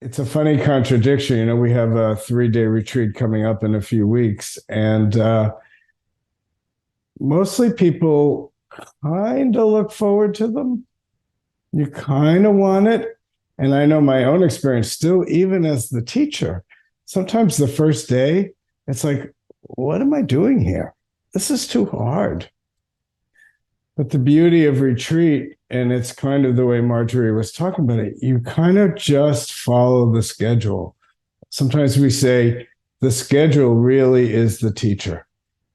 It's a funny contradiction. We have a 3-day retreat coming up in a few weeks, and mostly people kind of look forward to them. You kind of want it. And I know my own experience still, even as the teacher, sometimes the first day, it's like, what am I doing here? This is too hard. But the beauty of retreat, and it's kind of the way Marjorie was talking about it, you kind of just follow the schedule. Sometimes we say the schedule really is the teacher,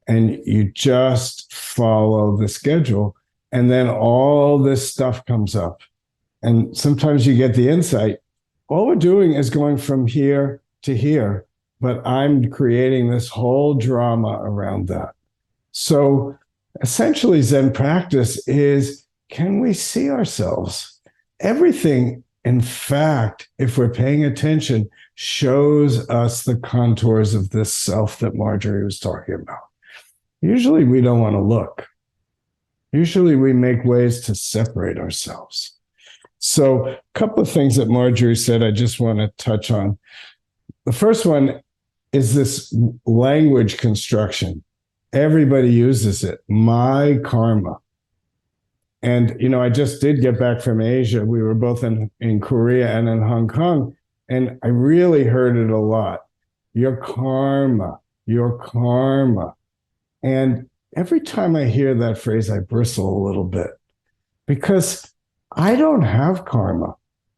and you just follow the schedule, and then all this stuff comes up. And sometimes you get the insight, all we're doing is going from here to here, but I'm creating this whole drama around that. So essentially, Zen practice is, can we see ourselves? Everything, in fact, if we're paying attention, shows us the contours of this self that Marjorie was talking about. Usually we don't want to look. Usually we make ways to separate ourselves. So a couple of things that Marjorie said I just want to touch on. The first one is this language construction. Everybody uses it. My karma. And, I just did get back from Asia. We were both in Korea and in Hong Kong. And I really heard it a lot. Your karma, your karma. And every time I hear that phrase, I bristle a little bit because I don't have karma.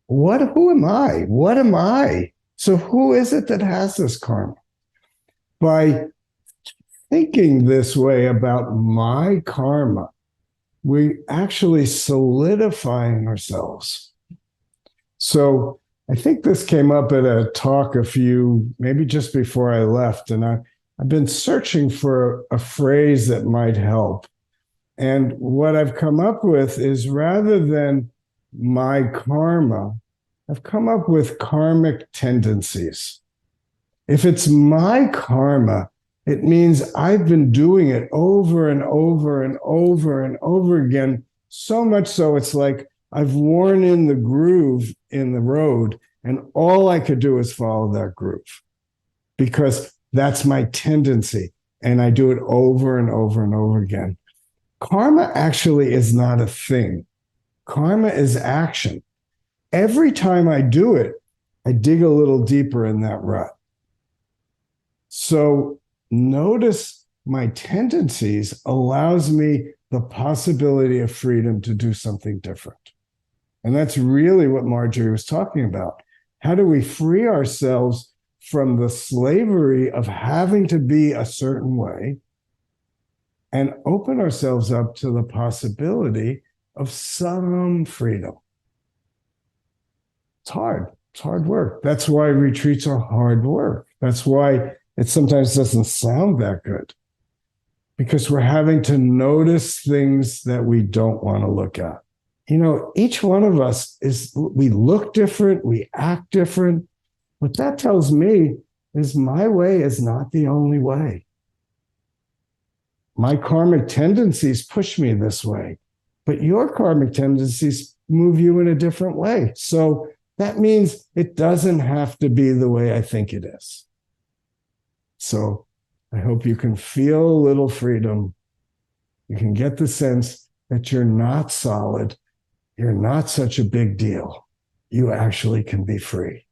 Who am I? What am I? So who is it that has this karma? By thinking this way about my karma, we actually solidifying ourselves. So I think this came up at a talk maybe just before I left, and I've been searching for a phrase that might help. And what I've come up with is, rather than my karma, I've come up with karmic tendencies. If it's my karma, it means I've been doing it over and over and over and over again, so much so it's like I've worn in the groove in the road, and all I could do is follow that groove because that's my tendency, and I do it over and over and over again. Karma actually is not a thing. Karma is action. Every time I do it, I dig a little deeper in that rut. So notice my tendencies allows me the possibility of freedom to do something different. And that's really what Marjorie was talking about. How do we free ourselves from the slavery of having to be a certain way and open ourselves up to the possibility of some freedom? It's hard. It's hard work. That's why retreats are hard work. That's why it sometimes doesn't sound that good, because we're having to notice things that we don't want to look at. Each one of us we look different, we act different. What that tells me is my way is not the only way. My karmic tendencies push me this way, but your karmic tendencies move you in a different way. So that means it doesn't have to be the way I think it is. So I hope you can feel a little freedom. You can get the sense that you're not solid. You're not such a big deal. You actually can be free.